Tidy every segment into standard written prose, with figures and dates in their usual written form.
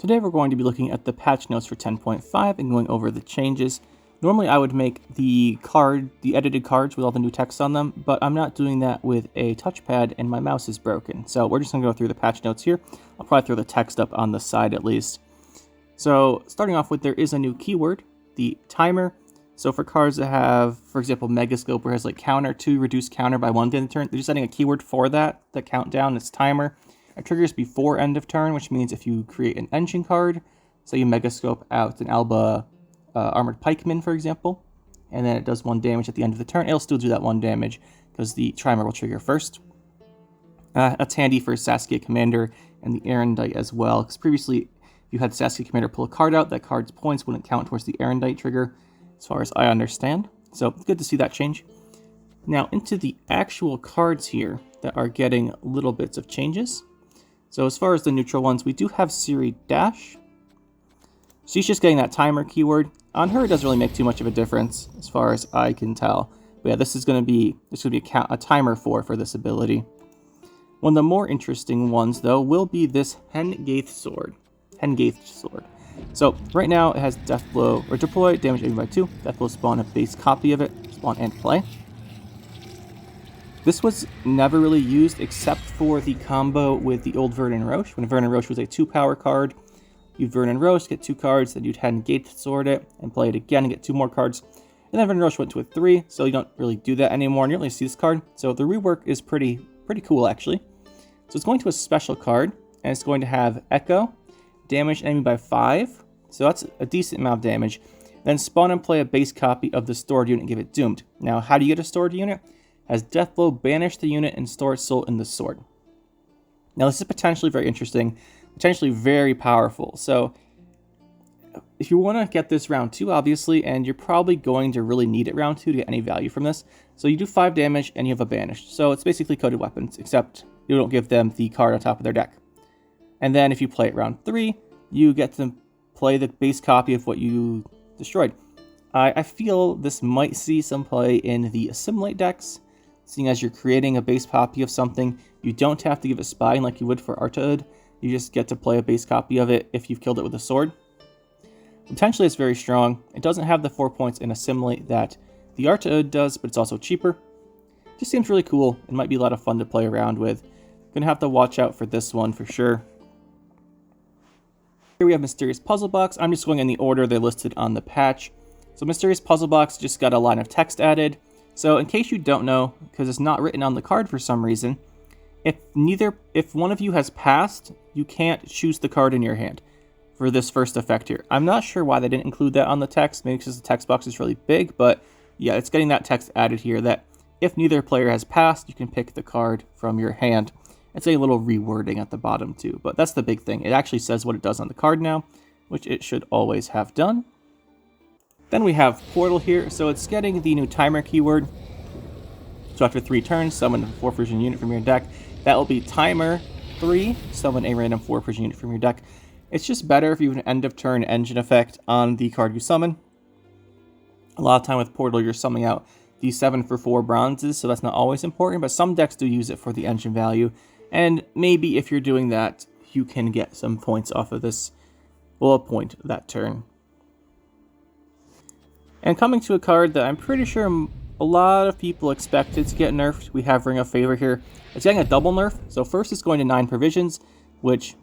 Today we're going to be looking at the patch notes for 10.5 and going over the changes. Normally I would make the edited cards with all the new text on them, but I'm not doing that with a touchpad and my mouse is broken. So we're just going to go through the patch notes here. I'll probably throw the text up on the side at least. So starting off with, there is a new keyword, the timer. So for cards that have, for example, Megascope, where it has like counter 2, reduce counter by 1 in the turn, they're just adding a keyword for that, the countdown, it's timer. It triggers before end of turn, which means if you create an engine card, say you Megascope out an Alba Armored Pikeman, for example, and then it does 1 damage at the end of the turn, it'll still do that 1 damage because the timer will trigger first. That's handy for Saskia Commander and the Erendite as well, because previously if you had Saskia Commander pull a card out, that card's points wouldn't count towards the Erendite trigger, as far as I understand. So it's good to see that change. Now into the actual cards here that are getting little bits of changes. So as far as the neutral ones, we do have Siri Dash. She's just getting that timer keyword. On her, it doesn't really make too much of a difference, as far as I can tell. But yeah, this is going to be a timer for this ability. One of the more interesting ones, though, will be this Hengaith Sword. So right now it has Death Blow or Deploy, damage enemy by 2. Death Blow spawn a base copy of it, spawn and play. This was never really used except for the combo with the old Vernon Roche. When Vernon Roche was a 2-power card, you'd Vernon Roche, get 2 cards, then you'd Hengaith Sword it, and play it again and get 2 more cards. And then Vernon Roche went to a 3, so you don't really do that anymore, and you don't really see this card. So the rework is pretty cool, actually. So it's going to a special card, and it's going to have Echo, damage enemy by 5, so that's a decent amount of damage. Then spawn and play a base copy of the stored unit and give it Doomed. Now, how do you get a stored unit? Has Death Blow, banish the unit, and store its soul in the sword. Now, this is potentially very interesting, potentially very powerful. So, if you want to get this round 2, obviously, and you're probably going to really need it round 2 to get any value from this. So you do 5 damage and you have a banished. So it's basically coded weapons, except you don't give them the card on top of their deck. And then if you play it round 3, you get to play the base copy of what you destroyed. I feel this might see some play in the Assimilate decks. Seeing as you're creating a base copy of something, you don't have to give it Spine like you would for Scoia'tael. You just get to play a base copy of it if you've killed it with a sword. Potentially it's very strong. It doesn't have the 4 points in Assimilate that the Scoia'tael does, but it's also cheaper. Just seems really cool. It might be a lot of fun to play around with. Gonna have to watch out for this one for sure. Here we have Mysterious Puzzle Box. I'm just going in the order they listed on the patch. So Mysterious Puzzle Box just got a line of text added. So in case you don't know, because it's not written on the card for some reason, if one of you has passed, you can't choose the card in your hand for this first effect here. I'm not sure why they didn't include that on the text, maybe because the text box is really big, but yeah, it's getting that text added here that if neither player has passed, you can pick the card from your hand. It's a little rewording at the bottom too, but that's the big thing. It actually says what it does on the card now, which it should always have done. Then we have Portal here, so it's getting the new timer keyword. So after 3 turns, summon a 4 Persian unit from your deck. That will be timer 3, summon a random 4 Persian unit from your deck. It's just better if you have an end of turn engine effect on the card you summon. A lot of time with Portal, you're summoning out the 7 for 4 bronzes, so that's not always important, but some decks do use it for the engine value. And maybe if you're doing that, you can get some points off of this bullet point that turn. And coming to a card that I'm pretty sure a lot of people expected to get nerfed, we have Ring of Favor here. It's getting a double nerf. So first it's going to 9 provisions, which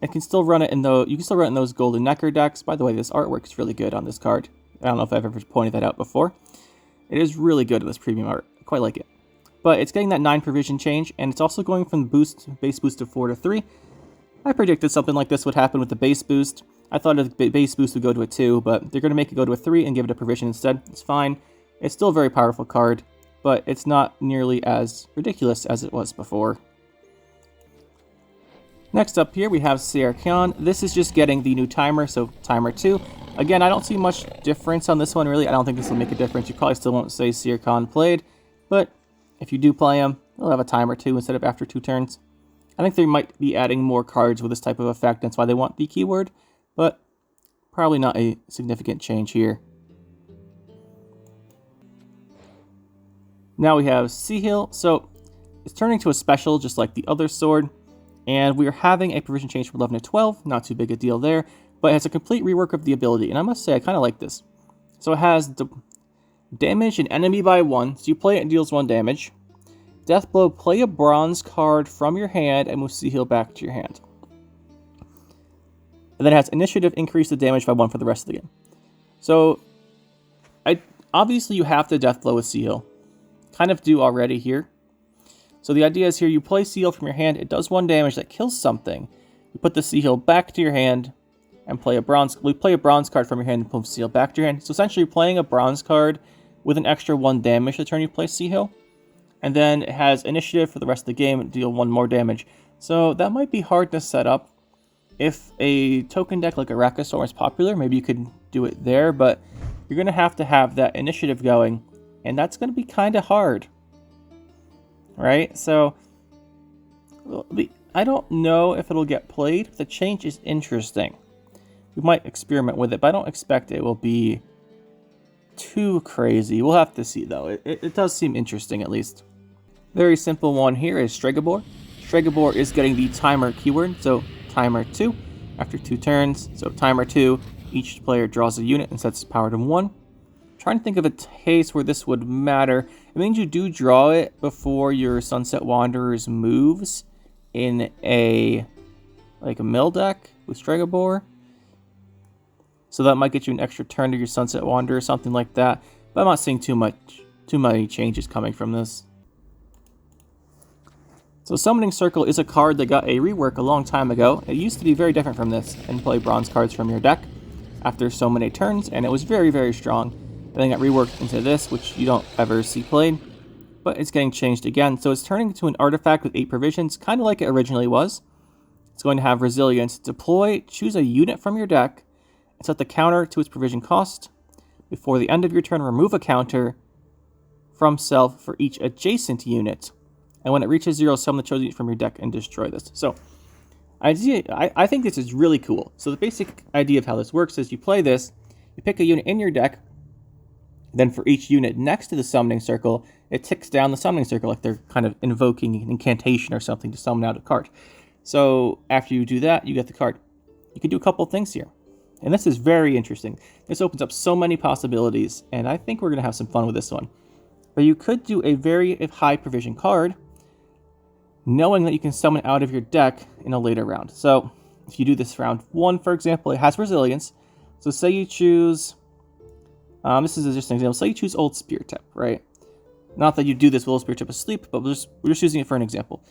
it can still run it in you can still run it in those Golden Necker decks. By the way, this artwork is really good on this card. I don't know if I've ever pointed that out before. It is really good in this premium art. I quite like it. But it's getting that 9 provision change, and it's also going from base boost of 4 to 3. I predicted something like this would happen with the base boost. I thought the base boost would go to a 2, but they're going to make it go to a 3 and give it a provision instead. It's fine. It's still a very powerful card, but it's not nearly as ridiculous as it was before. Next up here, we have Scoia'tael. This is just getting the new timer, so timer 2. Again, I don't see much difference on this one, really. I don't think this will make a difference. You probably still won't say Scoia'tael played, but if you do play him, you'll have a timer 2 instead of after 2 turns. I think they might be adding more cards with this type of effect. That's why they want the keyword, but probably not a significant change here. Now we have Scoia'tael. So it's turning to a special just like the other sword. And we are having a provision change from 11 to 12, not too big a deal there, but it has a complete rework of the ability, and I must say I kind of like this. So it has the damage an enemy by 1, so you play it and deals 1 damage. Death Blow, play a bronze card from your hand and move Sea Heal back to your hand. And then it has initiative, increase the damage by 1 for the rest of the game. So, obviously you have to Death Blow with Sea Heal. Kind of do already here. So the idea is here, you play Sea Heal from your hand, it does 1 damage that kills something. You put the Sea Heal back to your hand and play a bronze card from your hand and move Sea Heal back to your hand. So essentially you're playing a bronze card with an extra 1 damage the turn you play Sea Heal. And then it has initiative for the rest of the game and deal 1 more damage. So that might be hard to set up. If a token deck like Arachnosaur is popular, maybe you could do it there, but you're going to have that initiative going, and that's going to be kind of hard. Right? So, I don't know if it'll get played. The change is interesting. We might experiment with it, but I don't expect it will be too crazy. We'll have to see, though. It does seem interesting, at least. Very simple one here is Stregobor. Stregobor is getting the timer keyword, so timer 2 after 2 turns. So timer 2, each player draws a unit and sets its power to 1. Trying to think of a case where this would matter. It means you do draw it before your Sunset Wanderers moves in a mill deck with Stregobor. So that might get you an extra turn to your Sunset Wanderer or something like that. But I'm not seeing too many changes coming from this. So Summoning Circle is a card that got a rework a long time ago. It used to be very different from this and play bronze cards from your deck after so many turns, and it was very, very strong. Then it got reworked into this, which you don't ever see played, but it's getting changed again. So it's turning into an artifact with 8 provisions, kind of like it originally was. It's going to have resilience. Deploy, choose a unit from your deck, and set the counter to its provision cost. Before the end of your turn, remove a counter from self for each adjacent unit. And when it reaches 0, summon the chosen unit from your deck and destroy this. So, I think this is really cool. So the basic idea of how this works is you play this, you pick a unit in your deck, then for each unit next to the Summoning Circle, it ticks down the Summoning Circle like they're kind of invoking an incantation or something to summon out a card. So after you do that, you get the card. You can do a couple things here. And this is very interesting. This opens up so many possibilities, and I think we're going to have some fun with this one. But you could do a very high provision card, knowing that you can summon out of your deck in a later round. So if you do this round 1, for example, it has resilience. So say you choose, this is just an example, say you choose Old Spear Tip, right? Not that you do this with Old Spear Tip asleep, but we're just using it for an example.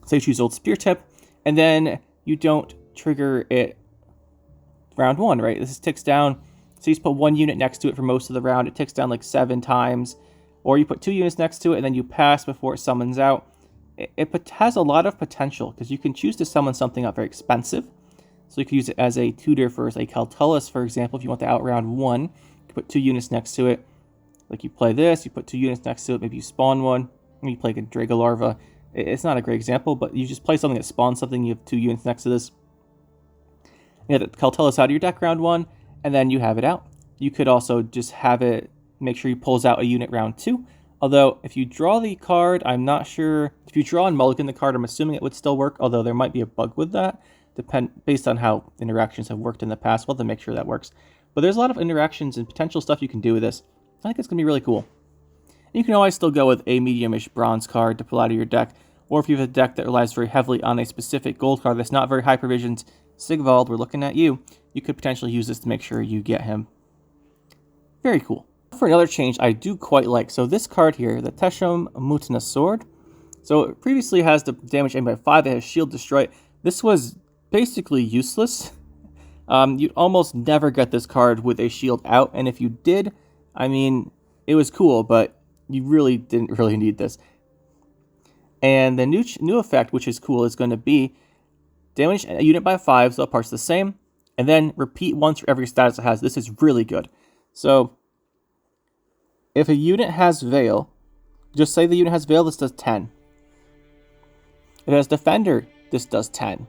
Say you choose Old Spear Tip, and then you don't trigger it round 1, right? This ticks down, so you just put 1 unit next to it for most of the round. It ticks down like 7 times. Or you put 2 units next to it, and then you pass before it summons out. It has a lot of potential, because you can choose to summon something not very expensive. So you can use it as a tutor for, say, Caltullus, for example, if you want to out round 1. You can put 2 units next to it. Like you play this, you put 2 units next to it, maybe you spawn one, and you play a Dragolarva. It's not a great example, but you just play something that spawns something, you have 2 units next to this. You get Caltullus out of your deck round 1, and then you have it out. You could also just have it, make sure you pulls out a unit round 2. Although, if you draw the card, I'm not sure. If you draw and mulligan the card, I'm assuming it would still work, although there might be a bug with that, based on how interactions have worked in the past. We'll have to make sure that works. But there's a lot of interactions and potential stuff you can do with this. I think it's going to be really cool. And you can always still go with a medium-ish bronze card to pull out of your deck, or if you have a deck that relies very heavily on a specific gold card that's not very high provisions, Sigvald, we're looking at you. You could potentially use this to make sure you get him. Very cool. For another change I do quite like, so this card here, the Teshum Mutina Sword. So it previously has the damage aimed by 5, it has shield destroy. This was basically useless. You'd almost never get this card with a shield out, and if you did, I mean, it was cool, but you really didn't really need this. And the new effect, which is cool, is going to be damage a unit by 5, so that part's the same, and then repeat once for every status it has. This is really good. So if a unit has Veil, just say the unit has Veil, this does 10. If it has Defender, this does 10.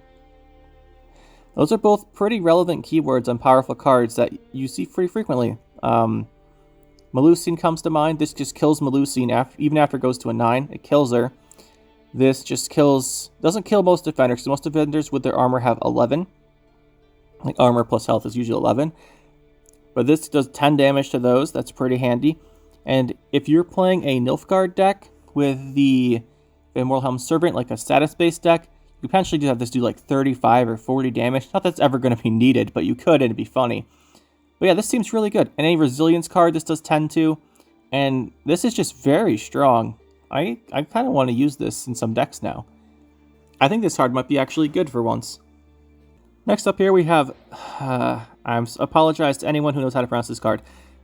Those are both pretty relevant keywords on powerful cards that you see pretty frequently. Melusine comes to mind. This just kills Melusine even after it goes to a 9. It kills her. This just doesn't kill most defenders, because most defenders with their armor have 11. Like armor plus health is usually 11. But this does 10 damage to those. That's pretty handy. And if you're playing a Nilfgaard deck with the Immortal Helm Servant, like a status-based deck, you potentially do have this do like 35 or 40 damage. Not that's ever going to be needed, but you could, and it'd be funny. But yeah, this seems really good. And any resilience card, this does 10 to. And this is just very strong. I kind of want to use this in some decks now. I think this card might be actually good for once. Next up here we have, I apologize to anyone who knows how to pronounce this card,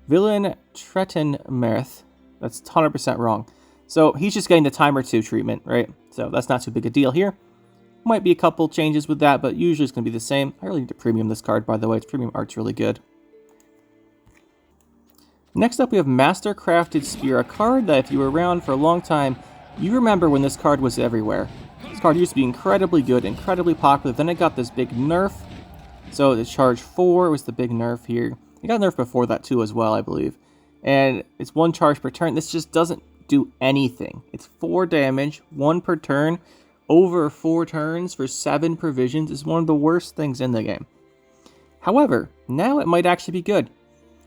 Villain Tretenmerth. That's 100% wrong. So he's just getting the timer 2 treatment, right? So that's not too big a deal here. Might be a couple changes with that, but usually it's going to be the same. I really need to premium this card, by the way. Its premium art's really good. Next up we have Mastercrafted Spear, a card that if you were around for a long time, you remember when this card was everywhere. This card used to be incredibly good, incredibly popular, then it got this big nerf. So the charge 4 was the big nerf here. It got nerfed before that too as well, I believe. And it's 1 charge per turn. This just doesn't do anything. It's 4 damage, 1 per turn, over 4 turns for 7 provisions is one of the worst things in the game. However, now it might actually be good.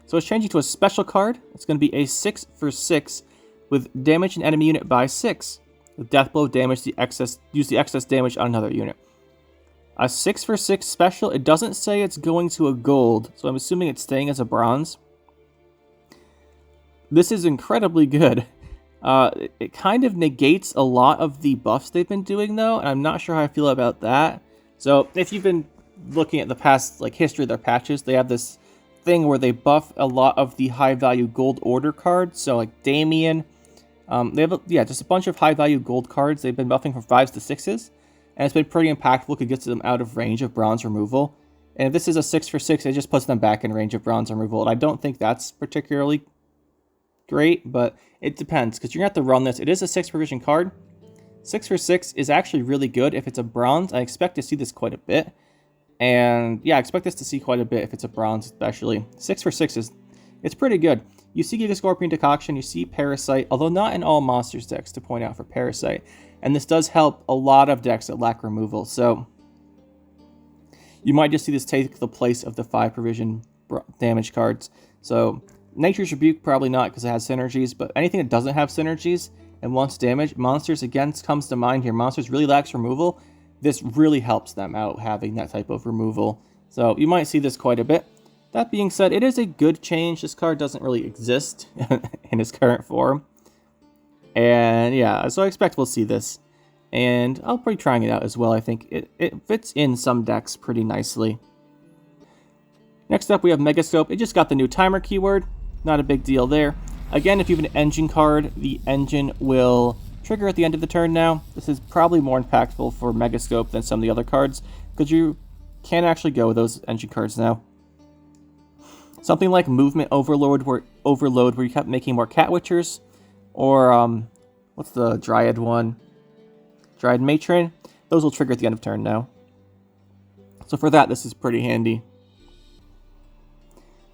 So it's changing to a special card. It's going to be a 6 for 6 with damage an enemy unit by 6. With death blow, use the excess damage on another unit. A 6 for 6 special. It doesn't say it's going to a gold, so I'm assuming it's staying as a bronze. This is incredibly good. It kind of negates a lot of the buffs they've been doing, though, and I'm not sure how I feel about that. So if you've been looking at the past history of their patches, they have this thing where they buff a lot of the high-value gold order cards. So like Damien, they have just a bunch of high-value gold cards they've been buffing from 5s to 6s, and it's been pretty impactful. It gets them out of range of bronze removal. And if this is a 6 for 6, it just puts them back in range of bronze removal. And I don't think that's particularly great, but it depends, because you're going to have to run this. It is a 6 provision card. 6 for 6 is actually really good if it's a bronze. I expect to see this quite a bit. And yeah, I expect this to see quite a bit if it's a bronze especially. 6 for 6 it's pretty good. You see Giga Scorpion Decoction, you see Parasite, although not in all monsters decks to point out for Parasite. And this does help a lot of decks that lack removal, so you might just see this take the place of the 5 provision damage cards. So Nature's Rebuke, probably not because it has synergies, but anything that doesn't have synergies and wants damage, Monsters again comes to mind here. Monsters really lacks removal. This really helps them out having that type of removal. So you might see this quite a bit. That being said, it is a good change. This card doesn't really exist in its current form. And yeah, so I expect we'll see this. And I'll be trying it out as well. I think it fits in some decks pretty nicely. Next up we have Megascope. It just got the new timer keyword. Not a big deal there. Again, if you have an engine card, the engine will trigger at the end of the turn now. This is probably more impactful for Megascope than some of the other cards, because you can actually go with those engine cards now. Something like Movement Overload, where you kept making more Cat Witchers, or what's the Dryad one? Dryad Matron. Those will trigger at the end of turn now. So for that, this is pretty handy.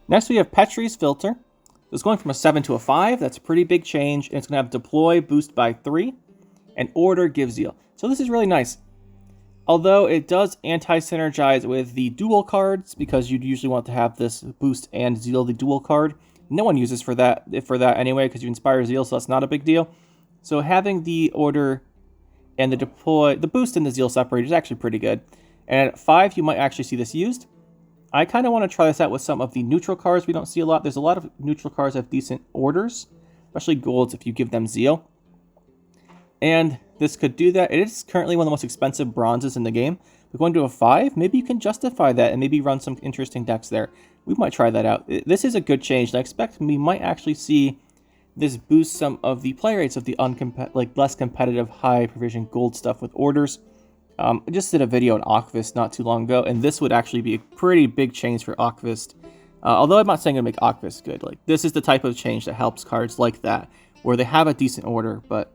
Next we have Petrie's Filter. It's going from a 7 to a 5. That's a pretty big change. And it's going to have Deploy, boost by 3, and Order, give Zeal. So this is really nice. Although it does anti-synergize with the dual cards, because you'd usually want to have this boost and Zeal, the dual card. No one uses for that anyway, because you inspire Zeal, so that's not a big deal. So having the Order and the Deploy, the boost and the Zeal separated is actually pretty good. And at 5, you might actually see this used. I kind of want to try this out with some of the neutral cards we don't see a lot. There's a lot of neutral cards that have decent orders, especially golds if you give them Zeal. And this could do that. It is currently one of the most expensive bronzes in the game. But going to a 5, maybe you can justify that and maybe run some interesting decks there. We might try that out. This is a good change, and I expect we might actually see this boost some of the play rates of the less competitive high provision gold stuff with orders. I just did a video on Akvist not too long ago, and this would actually be a pretty big change for Akvist. Although I'm not saying it'll make Akvist good. This is the type of change that helps cards like that, where they have a decent order, but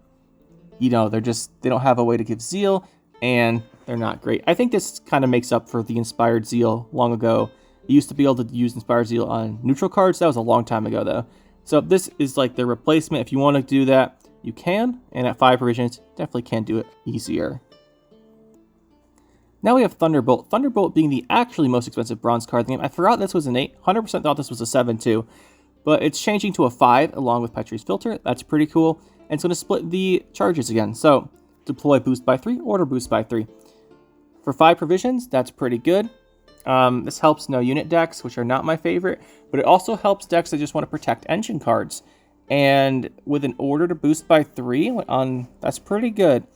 they don't have a way to give Zeal, and they're not great. I think this kind of makes up for the Inspired Zeal long ago. You used to be able to use Inspired Zeal on neutral cards. That was a long time ago, though. So this is like the replacement. If you want to do that, you can, and at 5 provisions, definitely can do it easier. Now we have Thunderbolt. Thunderbolt being the actually most expensive bronze card in the game. I forgot this was an 8. 100% thought this was a 7 too. But it's changing to a 5 along with Petrie's Filter. That's pretty cool. And it's going to split the charges again. So, deploy boost by 3, order boost by 3. For 5 provisions, that's pretty good. This helps no unit decks, which are not my favorite. But it also helps decks that just want to protect engine cards. And with an order to boost by 3, that's pretty good.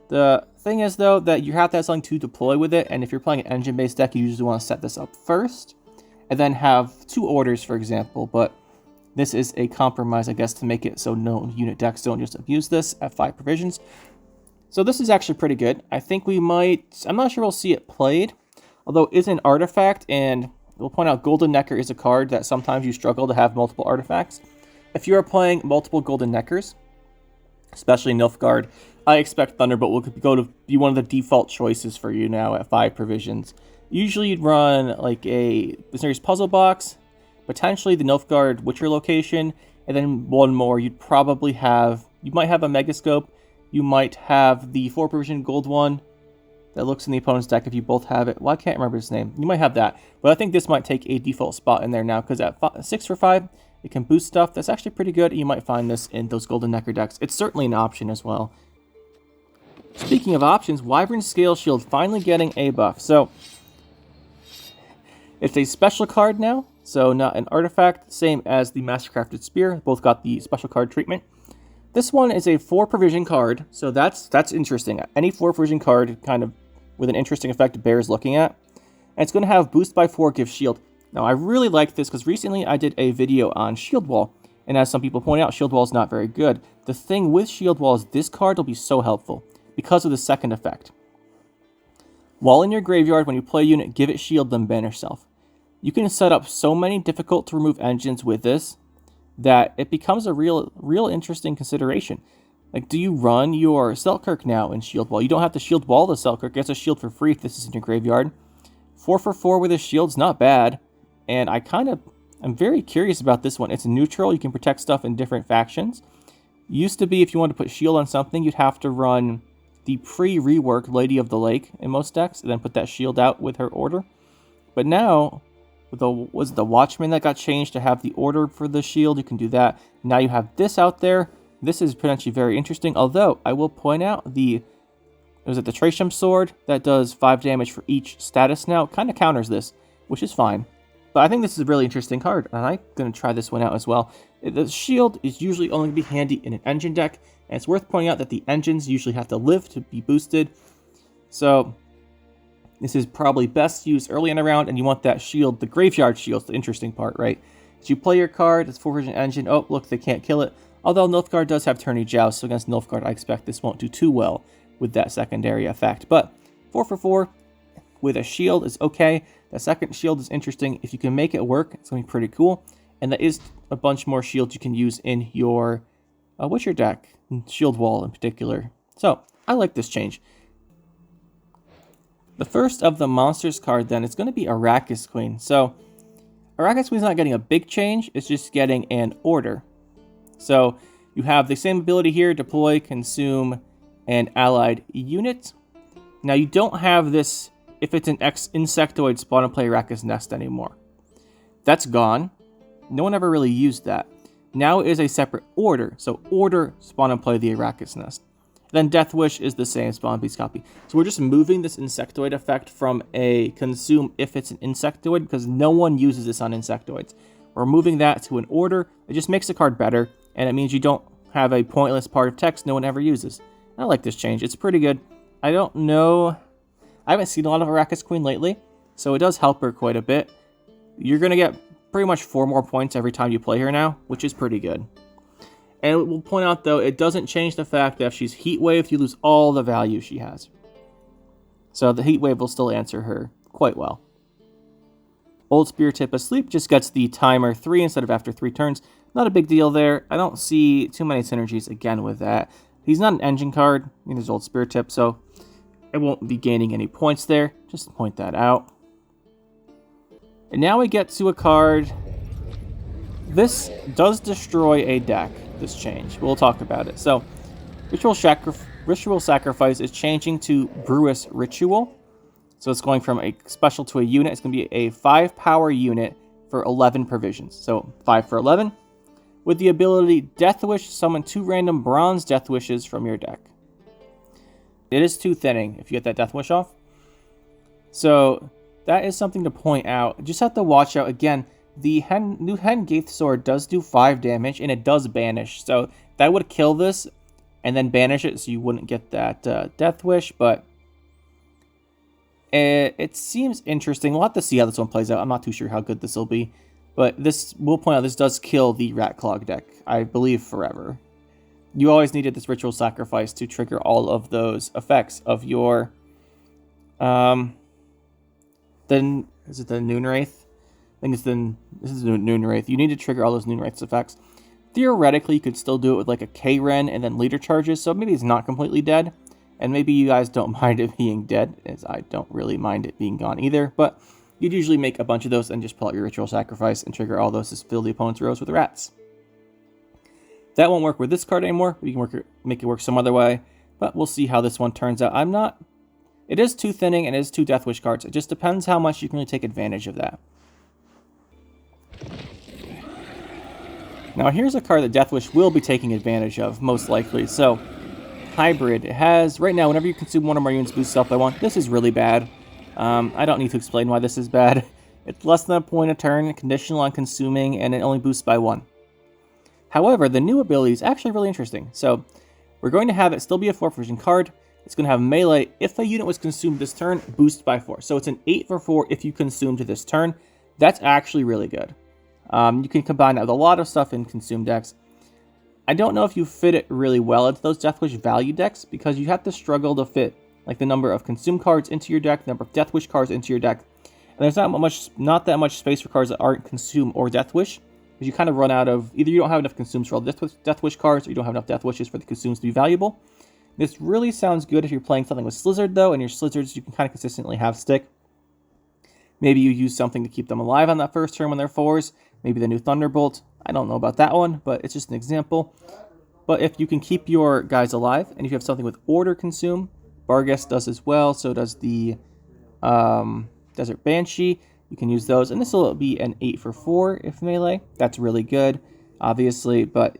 The thing is, though, that you have to have something to deploy with it. And if you're playing an engine-based deck, you usually want to set this up first. And then have 2 orders, for example. But this is a compromise, I guess, to make it so no unit decks don't just abuse this at 5 provisions. So this is actually pretty good. I think we might... I'm not sure we'll see it played. Although it's an artifact, and we'll point out Golden Necker is a card that sometimes you struggle to have multiple artifacts. If you are playing multiple Golden Neckers, especially Nilfgaard, I expect Thunderbolt will be one of the default choices for you now at 5 provisions. Usually you'd run like a series puzzle box, potentially the Nilfgaard Witcher location, and then one more. You might have a Megascope, you might have the 4 provision gold one that looks in the opponent's deck if you both have it. Well, I can't remember his name. You might have that, but I think this might take a default spot in there now, because at 6 for 5, it can boost stuff. That's actually pretty good. You might find this in those Golden Necker decks. It's certainly an option as well. Speaking of options, Wyvern Scale Shield finally getting a buff. So, it's a special card now, so not an artifact, same as the Mastercrafted Spear. Both got the special card treatment. This one is a 4 provision card, so that's interesting. Any 4 provision card kind of with an interesting effect bears looking at. And it's going to have boost by 4, give shield. Now, I really like this because recently I did a video on Shield Wall, and as some people point out, Shield Wall is not very good. The thing with Shield Wall is this card will be so helpful because of the second effect. While in your graveyard, when you play a unit, give it shield, then ban yourself. You can set up so many difficult to remove engines with this that it becomes a real interesting consideration. Like, do you run your Selkirk now in Shield Wall? You don't have to Shield Wall the Selkirk. It gets a shield for free if this is in your graveyard. 4 for 4 with a shield's not bad. And I'm very curious about this one. It's neutral. You can protect stuff in different factions. Used to be if you wanted to put shield on something, you'd have to run the pre-rework Lady of the Lake in most decks, and then put that shield out with her order. But now, was the Watchman that got changed to have the order for the shield? You can do that. Now you have this out there. This is potentially very interesting, although I will point out the Tresham Sword that does 5 damage for each status now. Kind of counters this, which is fine. But I think this is a really interesting card, and I'm going to try this one out as well. The shield is usually only going to be handy in an engine deck, and it's worth pointing out that the engines usually have to live to be boosted. So this is probably best used early in the round, and you want that shield, the graveyard shield's the interesting part, right? As you play your card, it's 4 version engine. Oh, look, they can't kill it. Although Nilfgaard does have Tourney Joust, so against Nilfgaard, I expect this won't do too well with that secondary effect. But 4 for 4 with a shield is okay. That second shield is interesting. If you can make it work, it's going to be pretty cool. And that is a bunch more shields you can use in your Witcher deck, Shield Wall in particular. So, I like this change. The first of the monsters card then is going to be Arrakis Queen. So, Arrakis Queen's not getting a big change, it's just getting an order. So, you have the same ability here, deploy, consume, and allied unit. Now, you don't have this if it's an insectoid spawn and play Arrakis Nest anymore. That's gone. No one ever really used that. Now it is a separate order. So order, spawn and play the Arrakis Nest. Then Death Wish is the same, spawn beast copy. So we're just moving this insectoid effect from a consume if it's an insectoid, because no one uses this on insectoids. We're moving that to an order. It just makes the card better, and it means you don't have a pointless part of text no one ever uses. I like this change. It's pretty good. I don't know. I haven't seen a lot of Arrakis Queen lately, so it does help her quite a bit. You're going to get pretty much 4 more points every time you play her now, which is pretty good. And we'll point out, though, it doesn't change the fact that if she's Heat Wave, you lose all the value she has. So the Heat Wave will still answer her quite well. Old Spear Tip Asleep just gets the timer 3 instead of after 3 turns. Not a big deal there. I don't see too many synergies again with that. He's not an engine card. He's Old Spear Tip, so I won't be gaining any points there. Just point that out. And now we get to a card. This does destroy a deck, this change. We'll talk about it. So, Ritual Sacrifice is changing to Brewis Ritual. So it's going from a special to a unit. It's going to be a 5 power unit for 11 provisions. So 5 for 11. With the ability Death Wish, summon 2 random bronze Death Wishes from your deck. It is 2 thinning if you get that Death Wish off. So that is something to point out. Just have to watch out. Again, the new Hengaith Sword does do 5 damage, and it does banish. So that would kill this, and then banish it, so you wouldn't get that Death Wish. But it seems interesting. We'll have to see how this one plays out. I'm not too sure how good this will be. But we'll point out, this does kill the Ratclog deck, I believe, forever. You always needed this Ritual Sacrifice to trigger all of those effects of your... is it the Noonwraith? I think this is the Noonwraith. You need to trigger all those Noonwraith's effects. Theoretically, you could still do it with like a K-Ren and then leader charges, so maybe it's not completely dead. And maybe you guys don't mind it being dead, as I don't really mind it being gone either. But you'd usually make a bunch of those and just pull out your Ritual Sacrifice and trigger all those to fill the opponent's rows with rats. That won't work with this card anymore. We can make it work some other way. But we'll see how this one turns out. It is 2 thinning and it is 2 Death Wish cards. It just depends how much you can really take advantage of that. Now here's a card that Death Wish will be taking advantage of, most likely. So, Hybrid. It has, right now, whenever you consume one or more units, boost self by 1. This is really bad. I don't need to explain why this is bad. It's less than a point a turn, conditional on consuming, and it only boosts by 1. However, the new ability is actually really interesting. So, we're going to have it still be a 4 provision card. It's going to have melee. If a unit was consumed this turn, boost by 4. So it's an 8 for 4 if you consume to this turn. That's actually really good. You can combine that with a lot of stuff in consume decks. I don't know if you fit it really well into those Death Wish value decks, because you have to struggle to fit like the number of consume cards into your deck, the number of Death Wish cards into your deck. And there's not that much space for cards that aren't consume or Death Wish, because you kind of run out of, either you don't have enough consumes for all the Death Wish cards, or you don't have enough Death Wishes for the consumes to be valuable. This really sounds good if you're playing something with Slizzard, though, and your Slizzards you can kind of consistently have stick. Maybe you use something to keep them alive on that first turn when they're 4s. Maybe the new Thunderbolt. I don't know about that one, but it's just an example. But if you can keep your guys alive, and if you have something with Order Consume, Barghest does as well, so does the Desert Banshee. You can use those, and this will be an 8 for 4 if melee. That's really good, obviously, but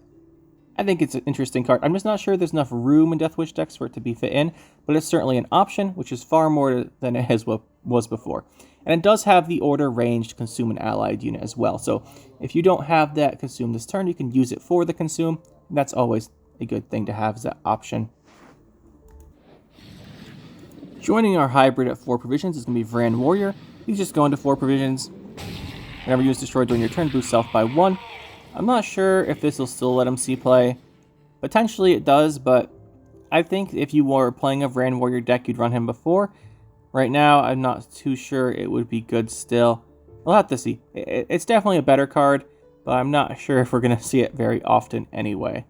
I think it's an interesting card. I'm just not sure there's enough room in Death Wish decks for it to be fit in, but it's certainly an option, which is far more than it was before. And it does have the Order ranged consume an allied unit as well. So if you don't have that consume this turn, you can use it for the consume. And that's always a good thing to have as that option. Joining our hybrid at 4 provisions is going to be Vran Warrior. He's just going to 4 provisions. Whenever you use destroyed during your turn, boost self by 1. I'm not sure if this will still let him see play. Potentially it does, but I think if you were playing a Vran Warrior deck, you'd run him before. Right now, I'm not too sure it would be good still. We'll have to see. It's definitely a better card, but I'm not sure if we're going to see it very often anyway.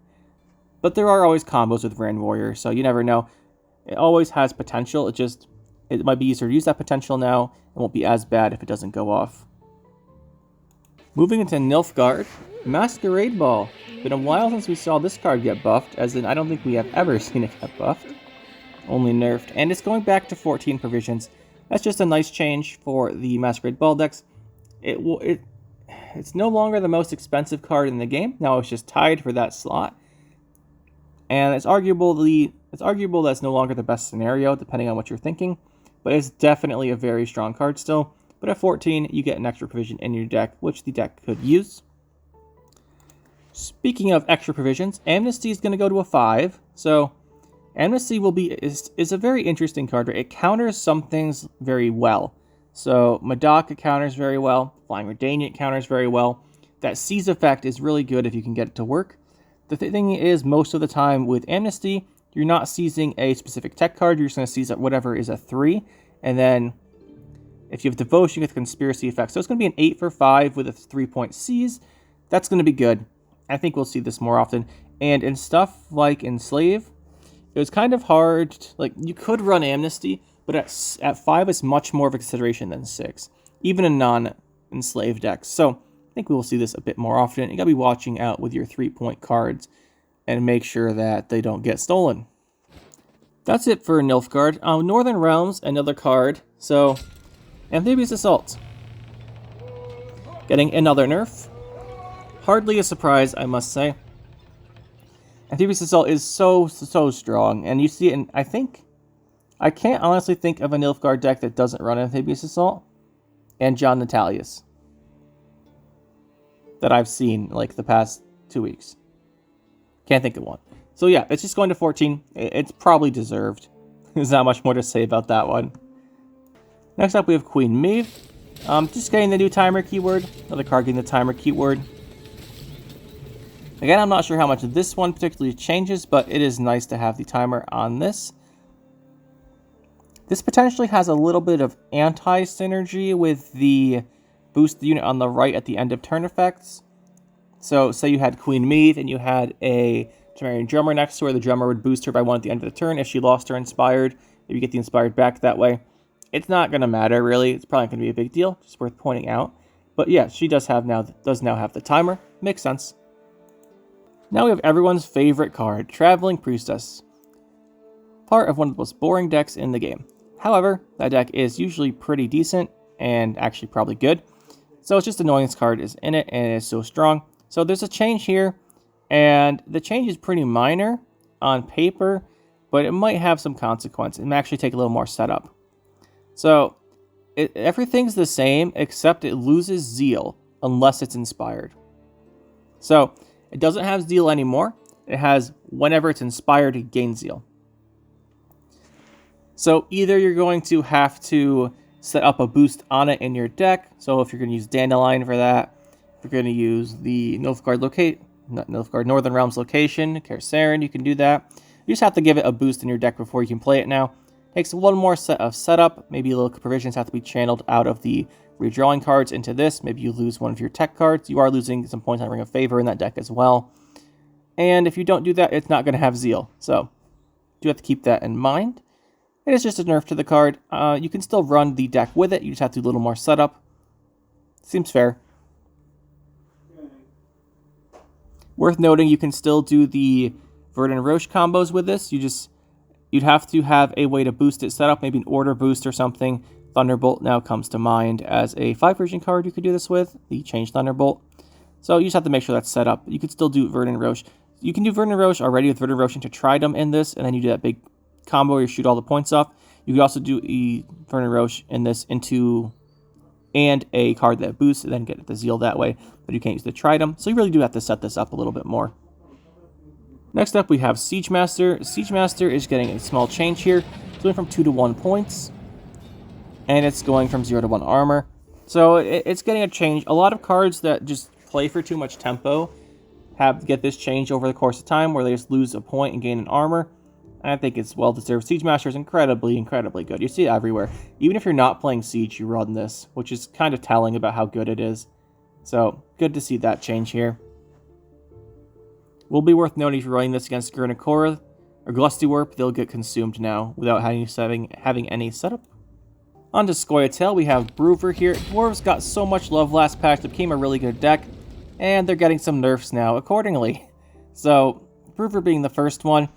But there are always combos with Vran Warrior, so you never know. It always has potential. It might be easier to use that potential now. It won't be as bad if it doesn't go off. Moving into Nilfgaard, Masquerade Ball. Been a while since we saw this card get buffed, as in I don't think we have ever seen it get buffed. Only nerfed. And it's going back to 14 provisions. That's just a nice change for the Masquerade Ball decks. It's no longer the most expensive card in the game. Now it's just tied for that slot. And it's arguable that's no longer the best scenario, depending on what you're thinking. But it's definitely a very strong card still. But at 14, you get an extra provision in your deck, which the deck could use. Speaking of extra provisions, Amnesty is going to go to a 5. So Amnesty is a very interesting card. It counters some things very well. So Madoka counters very well. Flying Redaniant counters very well. That Seize effect is really good if you can get it to work. The thing is, most of the time with Amnesty, you're not seizing a specific tech card. You're just going to seize whatever is a 3. And then if you have Devotion, you get the Conspiracy effect. So it's going to be an 8 for 5 with a 3-point seize. That's going to be good. I think we'll see this more often. And in stuff like Enslave, it was kind of hard. Like, you could run Amnesty, but at 5, it's much more of a consideration than 6, even in non-Enslaved decks. So I think we will see this a bit more often. You got to be watching out with your 3-point cards. and make sure that they don't get stolen. That's it for Nilfgaard. Northern Realms, another card. So, Amphibious Assault. Getting another nerf. Hardly a surprise, I must say. Amphibious Assault is so strong, and you see it in, I can't honestly think of a Nilfgaard deck that doesn't run Amphibious Assault. And John Natalius. That I've seen, like, the past 2 weeks. Can't think of one. So yeah, it's just going to 14. It's probably deserved. There's not much more to say about that one. Next up, we have Queen Maeve. Just getting the new timer keyword. Another card getting the timer keyword. Again, I'm not sure how much this one particularly changes, but it is nice to have the timer on this. This potentially has a little bit of anti-synergy with the boost the unit on the right at the end of turn effects. So, say you had Queen Maeve and you had a Temerian Drummer next to her. The Drummer would boost her by 1 at the end of the turn. If she lost her Inspired, if you get the Inspired back that way. It's not going to matter, really. It's probably not going to be a big deal. Just worth pointing out. But yeah, she does now have the timer. Makes sense. Now we have everyone's favorite card, Traveling Priestess. Part of one of the most boring decks in the game. However, that deck is usually pretty decent and actually probably good. So it's just annoying this card is in it and it is so strong. So there's a change here, and the change is pretty minor on paper, but it might have some consequence. It may actually take a little more setup. So everything's the same except it loses Zeal unless it's inspired. So it doesn't have Zeal anymore. It has whenever it's inspired, it gains Zeal. So either you're going to have to set up a boost on it in your deck. So if you're going to use Dandelion for that, if you're going to use the Northern Realms location, Carcerin, you can do that. You just have to give it a boost in your deck before you can play it now. Takes one more set of setup. Maybe little provisions have to be channeled out of the redrawing cards into this. Maybe you lose one of your tech cards. You are losing some points on Ring of Favor in that deck as well. And if you don't do that, it's not going to have Zeal. So you have to keep that in mind. It is just a nerf to the card. You can still run the deck with it. You just have to do a little more setup. Seems fair. Worth noting, you can still do the Verdant Roche combos with this. You'd have to have a way to boost it set up, maybe an order boost or something. Thunderbolt now comes to mind as a 5 version card you could do this with, the Change Thunderbolt. So you just have to make sure that's set up. You could still do Verdant Roche. You can do Verdant Roche already with Verdant Roche into Tridom in this, and then you do that big combo where you shoot all the points off. You could also do a Verdant Roche in this into and a card that boosts, and then get the Zeal that way, but you can't use the Tridom. So you really do have to set this up a little bit more. Next up, we have Siege Master. Siege Master is getting a small change here. It's going from 2 to 1 points, and it's going from 0 to 1 armor. So it's getting a change. A lot of cards that just play for too much tempo get this change over the course of time, where they just lose a point and gain an armor. And I think it's well-deserved. Siege Master is incredibly good. You see it everywhere. Even if you're not playing Siege, you run this, which is kind of telling about how good it is. So, good to see that change here. Will be worth noting if you're running this against Gurnikora or Glustywarp, they'll get consumed now without having any setup. On to Scoia'tael, we have Broover here. Dwarves got so much love last patch, it became a really good deck, and they're getting some nerfs now accordingly. So, Broover being the first one.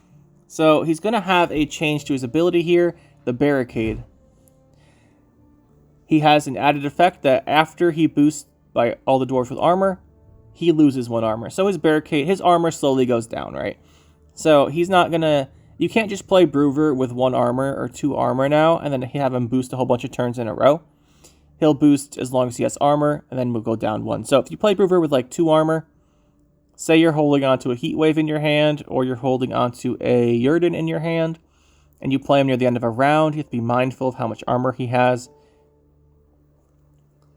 So, he's going to have a change to his ability here, the Barricade. He has an added effect that after he boosts by all the dwarves with armor, he loses 1 armor. So his armor slowly goes down, right? So he's not gonna, you can't just play Broover with 1 armor or 2 armor now, and then have him boost a whole bunch of turns in a row. He'll boost as long as he has armor, and then we'll go down 1. So if you play Broover with like 2 armor, say you're holding onto a Heat Wave in your hand, or you're holding onto a Yrden in your hand, and you play him near the end of a round, you have to be mindful of how much armor he has.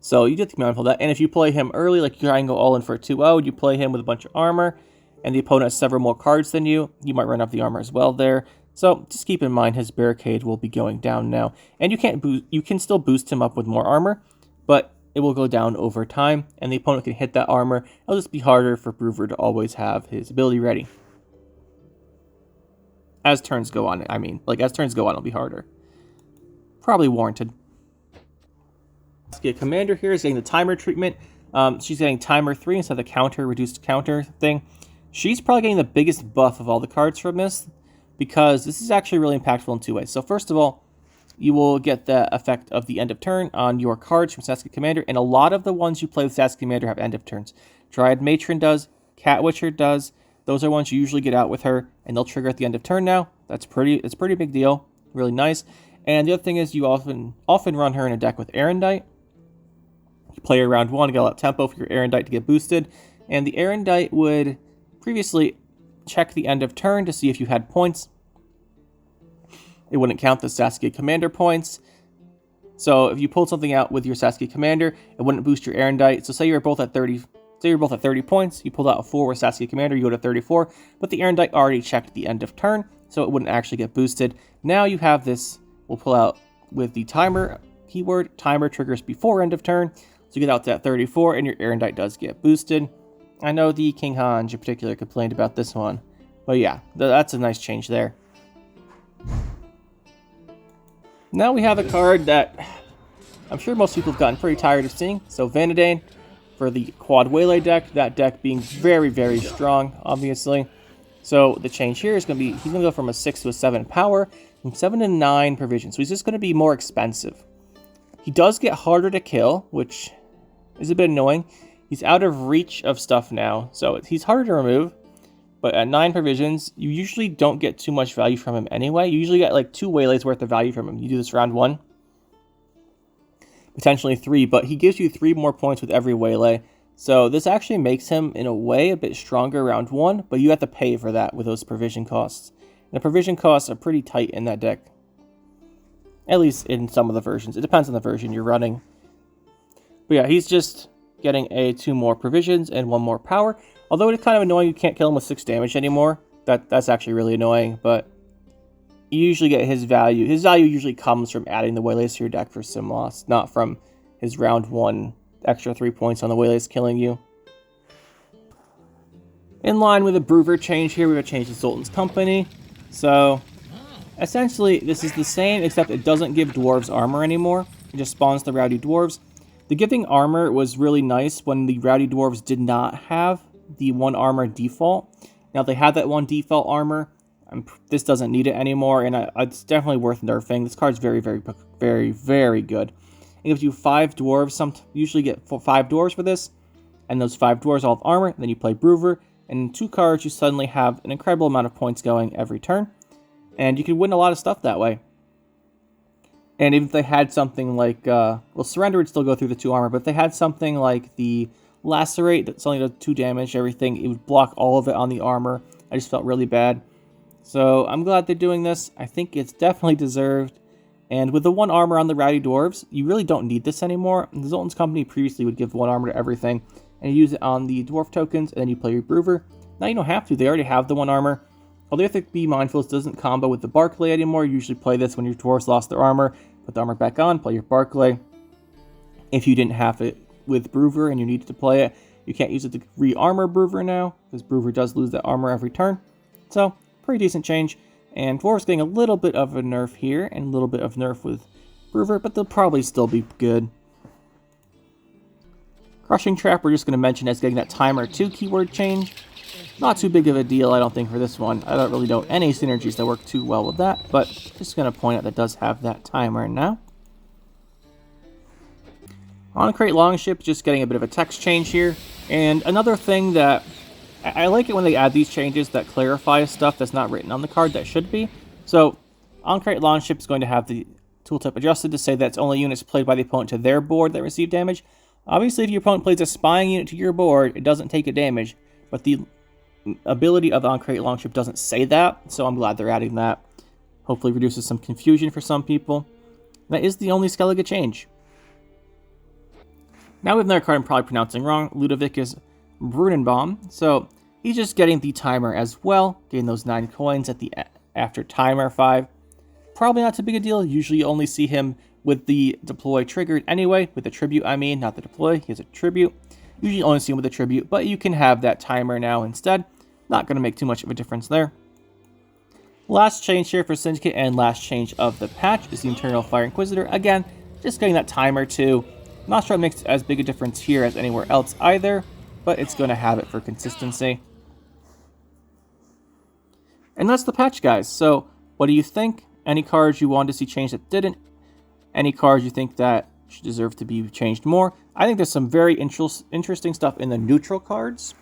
So you have to be mindful of that. And if you play him early, like you try and go all in for a 2-0, you play him with a bunch of armor, and the opponent has several more cards than you, you might run up the armor as well there. So just keep in mind his Barricade will be going down now. And you can still boost him up with more armor, but it will go down over time, and the opponent can hit that armor. It'll just be harder for Broover to always have his ability ready. As turns go on, as turns go on, it'll be harder. Probably warranted. Commander here is getting the timer treatment. She's getting timer 3 instead of the reduced counter thing. She's probably getting the biggest buff of all the cards from this, because this is actually really impactful in 2 ways. So first of all, you will get the effect of the end of turn on your cards from Scoia'tael Commander, and a lot of the ones you play with Scoia'tael Commander have end of turns. Dryad Matron does, Cat Witcher does. Those are ones you usually get out with her, and they'll trigger at the end of turn now. It's a pretty big deal. Really nice. And the other thing is you often run her in a deck with Erendite. You play her round 1, get a lot of tempo for your Erendite to get boosted. And the Erendite would previously check the end of turn to see if you had points. It wouldn't count the Scoia'tael Commander points. So if you pulled something out with your Scoia'tael Commander, it wouldn't boost your Erendite. So say you're both at 30 points, you pulled out a 4 with Scoia'tael Commander, you go to 34, but the Erendite already checked the end of turn, so it wouldn't actually get boosted. Now you have this, we'll pull out with the timer keyword. Timer triggers before end of turn, so you get out to that 34, and your Erendite does get boosted. I know the King Hanj in particular complained about this one, but yeah, that's a nice change there. Now we have a card that I'm sure most people have gotten pretty tired of seeing. So Vanadane for the quad Waylay deck, that deck being very, very strong, obviously. So the change here is going to be, he's going to go from a 6 to a 7 power, from 7 to 9 provision. So he's just going to be more expensive. He does get harder to kill, which is a bit annoying. He's out of reach of stuff now, so he's harder to remove. But at 9 provisions, you usually don't get too much value from him anyway. You usually get like 2 Waylays worth of value from him. You do this round 1. Potentially 3, but he gives you 3 more points with every Waylay. So this actually makes him, in a way, a bit stronger round 1, but you have to pay for that with those provision costs. And the provision costs are pretty tight in that deck. At least in some of the versions. It depends on the version you're running. But yeah, he's just getting 2 more provisions and 1 more power. Although it's kind of annoying you can't kill him with 6 damage anymore. That's actually really annoying, but you usually get his value. His value usually comes from adding the Waylays to your deck for sim loss, not from his round 1 extra 3 points on the Waylays killing you. In line with the Brewer change here, we have changed the Sultan's Company. So essentially, this is the same, except it doesn't give dwarves armor anymore. It just spawns the rowdy dwarves. The giving armor was really nice when the rowdy dwarves did not have the 1 armor default. Now they have that 1 default armor. This doesn't need it anymore, and it's definitely worth nerfing. This card's very, very, very, very good. It gives you 5 dwarves. You usually get 5 dwarves for this, and those 5 dwarves all have armor. Then you play Brewer, and in 2 cards you suddenly have an incredible amount of points going every turn, and you can win a lot of stuff that way. And even if they had something like, well, Surrender would still go through the 2 armor, but if they had something like the Lacerate that's only does 2 damage, everything, it would block all of it on the armor. I just felt really bad. So I'm glad they're doing this. I think it's definitely deserved. And with the 1 armor on the Rowdy Dwarves, you really don't need this anymore. The Sultan's Company previously would give 1 armor to everything, and you use it on the Dwarf tokens, and then you play your Brewer. Now you don't have to. They already have the 1 armor. Although you have to be mindful, this doesn't combo with the Barclay anymore. You usually play this when your Dwarves lost their armor. Put the armor back on, play your Barclay. If you didn't have it with Brewer and you needed to play it, you can't use it to re-armor Brewer now, because Brewer does lose that armor every turn. So, pretty decent change. And Dwarves getting a little bit of a nerf here, and a little bit of nerf with Brewer, but they'll probably still be good. Crushing Trap, we're just going to mention as getting that Timer 2 keyword change. Not too big of a deal, I don't think, for this one. I don't really know any synergies that work too well with that, but just going to point out that does have that timer now. On Crate Longship, just getting a bit of a text change here. And another thing that I like it when they add these changes that clarify stuff that's not written on the card that should be. So, On Crate Longship is going to have the tooltip adjusted to say that it's only units played by the opponent to their board that receive damage. Obviously, if your opponent plays a spying unit to your board, it doesn't take a damage, but the ability of On Crate Longship doesn't say that, so I'm glad they're adding that. Hopefully reduces some confusion for some people. That is the only Skellege change. Now we have another card I'm probably pronouncing wrong. Ludovicus Brunenbaum. So he's just getting the timer as well, getting those 9 coins at the after timer 5. Probably not too big a deal. Usually you only see him with the deploy triggered anyway. With the tribute, I mean, not the deploy. He has a tribute. Usually only see him with a tribute, but you can have that timer now instead. Not going to make too much of a difference there. Last change here for Syndicate and last change of the patch is the Internal Fire Inquisitor. Again, just getting that timer too. Not sure it makes as big a difference here as anywhere else either, but it's going to have it for consistency. And that's the patch, guys. So what do you think? Any cards you wanted to see changed that didn't? Any cards you think that should deserve to be changed more? I think there's some very interesting stuff in the neutral cards.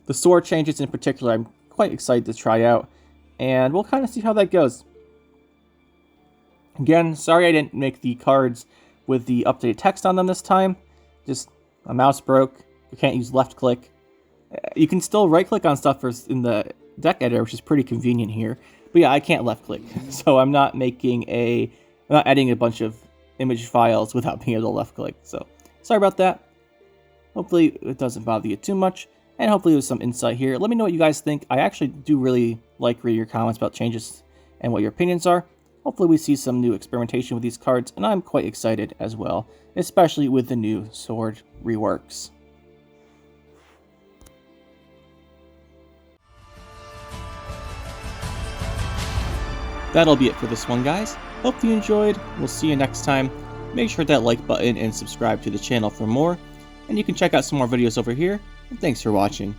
The sword changes in particular, I'm quite excited to try out, and we'll kind of see how that goes. Again, sorry I didn't make the cards with the updated text on them this time. Just my mouse broke. You can't use left click. You can still right click on stuff in the deck editor, which is pretty convenient here. But yeah, I can't left click, so I'm not adding a bunch of image files without being able to left click. So sorry about that. Hopefully it doesn't bother you too much, and hopefully there's some insight here. Let me know what you guys think. I actually do really like reading your comments about changes and what your opinions are. Hopefully we see some new experimentation with these cards, and I'm quite excited as well, especially with the new sword reworks. That'll be it for this one, guys. Hope you enjoyed. We'll see you next time. Make sure to hit that like button and subscribe to the channel for more. And you can check out some more videos over here. And thanks for watching.